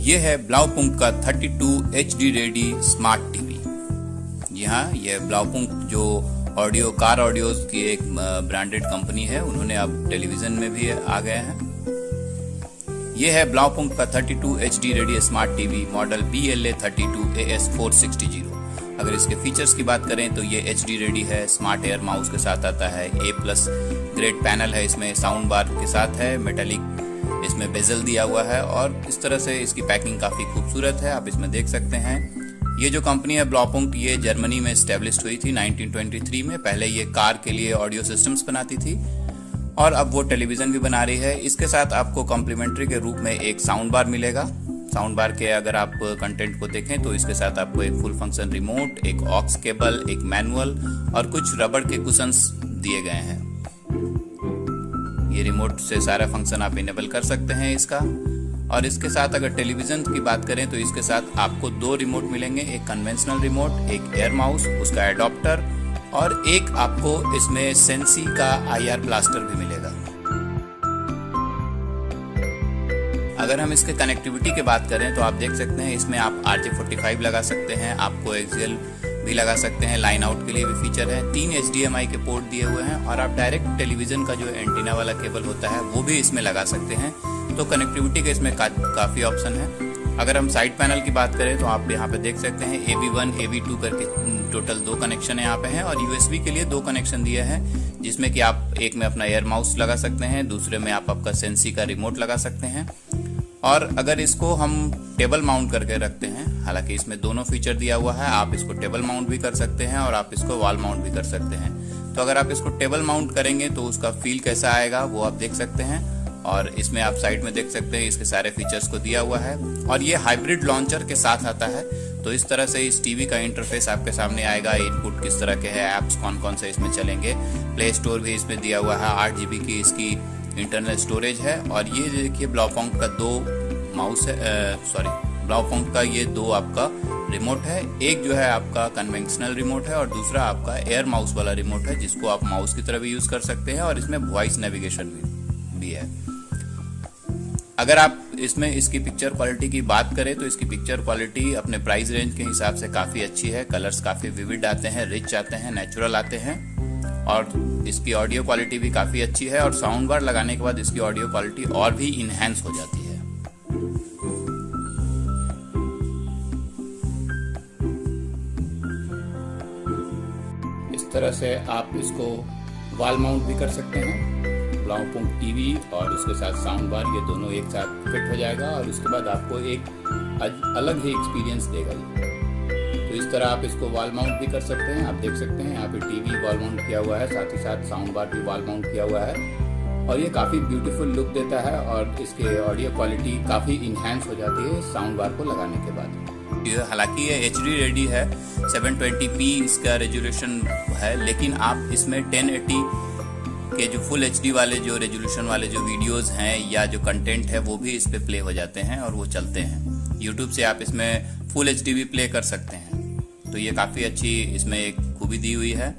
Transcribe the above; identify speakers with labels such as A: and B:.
A: ये है ब्लाउपुंक्ट का 32 HD रेडी स्मार्ट टीवी। जी हाँ, यह ब्लाउपुंक्ट जो कार ऑडियोज की एक ब्रांडेड कंपनी है, उन्होंने अब टेलीविजन में भी आ गए हैं। ये है ब्लाउपुंक्ट का 32 HD ready smart TV model BLA32AS460। अगर इसके फीचर्स की बात करें तो ये HD रेडी है, स्मार्ट एयर माउस के साथ आता है, A+ ग्रेड पैनल है, इसमें साउंड बार के साथ है, मेटालिक इसमें बेजल दिया हुआ है और इस तरह से इसकी पैकिंग काफ़ी खूबसूरत है, आप इसमें देख सकते हैं। ये जो कंपनी है ब्लाउपुंक्ट, ये जर्मनी में एस्टेब्लिश हुई थी 1923 में। पहले ये कार के लिए ऑडियो सिस्टम्स बनाती थी और अब वो टेलीविज़न भी बना रही है। इसके साथ आपको कॉम्प्लीमेंट्री के रूप में एक साउंड बार मिलेगा। साउंड बार के अगर आप कंटेंट को देखें तो इसके साथ आपको एक फुल फंक्शन रिमोट, एक ऑक्स केबल, एक मैनुअल और कुछ रबड़ के कुशन्स दिए गए हैं। ये रिमोट से सारा फंक्शन आप इनेबल कर सकते हैं इसका। और इसके साथ अगर टेलीविज़न की बात करें तो इसके साथ आपको 2 रिमोट मिलेंगे, एक कन्वेंशनल रिमोट, एक एयर माउस, उसका एडॉप्टर और एक आपको इसमें सेंसी का IR ब्लास्टर भी मिलेगा। अगर हम इसके कनेक्टिविटी की बात करें तो आप देख सकते हैं इसमें आप RJ45 लगा सकते हैं, आपको एक्सियल भी लगा सकते हैं, लाइन आउट के लिए भी फीचर है, 3 HDMI के पोर्ट दिए हुए हैं और आप डायरेक्ट टेलीविज़न का जो एंटीना वाला केबल होता है वो भी इसमें लगा सकते हैं। तो कनेक्टिविटी के इसमें काफ़ी ऑप्शन है। अगर हम साइड पैनल की बात करें तो आप यहाँ पे देख सकते हैं AV1 AV2 करके टोटल 2 कनेक्शन यहाँ पे हैं और USB के लिए 2 कनेक्शन दिए हैं, जिसमें कि आप एक में अपना एयर माउस लगा सकते हैं, दूसरे में आप आपका सेंसी का रिमोट लगा सकते हैं। और अगर इसको हम टेबल माउंट करके रखते हैं, हालांकि इसमें दोनों फीचर दिया हुआ है, आप इसको टेबल माउंट भी कर सकते हैं और आप इसको वॉल माउंट भी कर सकते हैं। तो अगर आप इसको टेबल माउंट करेंगे तो उसका फील कैसा आएगा वो आप देख सकते हैं। और इसमें आप साइड में देख सकते हैं इसके सारे फीचर्स को दिया हुआ है और ये हाइब्रिड लॉन्चर के साथ आता है। तो इस तरह से इस टीवी का इंटरफेस आपके सामने आएगा, इनपुट किस तरह के हैं, ऐप्स कौन कौन से इसमें चलेंगे, प्ले स्टोर भी इसमें दिया हुआ है, 8 GB की इसकी इंटरनल स्टोरेज है। और ये देखिए ब्लाउपुंक्ट का 2 माउस है, ब्लाउपुंक्ट का ये 2 आपका रिमोट है, एक जो है आपका कन्वेंशनल रिमोट है और दूसरा आपका एयर माउस वाला रिमोट है, जिसको आप माउस की तरह भी यूज कर सकते हैं और इसमें वॉइस नेविगेशन भी है। अगर आप इसमें इसकी पिक्चर क्वालिटी की बात करें तो इसकी पिक्चर क्वालिटी अपने प्राइस रेंज के हिसाब से काफ़ी अच्छी है। कलर्स काफ़ी विविड आते हैं, रिच आते हैं, नेचुरल आते हैं और इसकी ऑडियो क्वालिटी भी काफ़ी अच्छी है और साउंड बार लगाने के बाद इसकी ऑडियो क्वालिटी और भी इनहेंस हो जाती है। इस तरह से आप इसको वॉल माउंट भी कर सकते हैं। ब्लाउपुंक्ट टीवी और उसके साथ साउंड बार, ये दोनों एक साथ फिट हो जाएगा और उसके बाद आपको एक अलग ही एक्सपीरियंस देगा ये। तो इस तरह आप इसको वॉल माउंट भी कर सकते हैं। आप देख सकते हैं यहाँ पे टीवी वॉल माउंट किया हुआ है, साथ ही साथ साउंड बार भी वॉल माउंट किया हुआ है और ये काफ़ी ब्यूटीफुल लुक देता है और इसके ऑडियो क्वालिटी काफ़ी इन्हेंस हो जाती है साउंड बार को लगाने के बाद। हालांकि ये HD रेडी है, 720p इसका रेजोल्यूशन है, लेकिन आप इसमें 1080 के जो फुल HD वाले जो रेजोल्यूशन वाले जो वीडियोस हैं या जो कंटेंट है वो भी इस पे प्ले हो जाते हैं और वो चलते हैं। YouTube से आप इसमें फुल HD भी प्ले कर सकते हैं। तो ये काफ़ी अच्छी इसमें एक खूबी दी हुई है।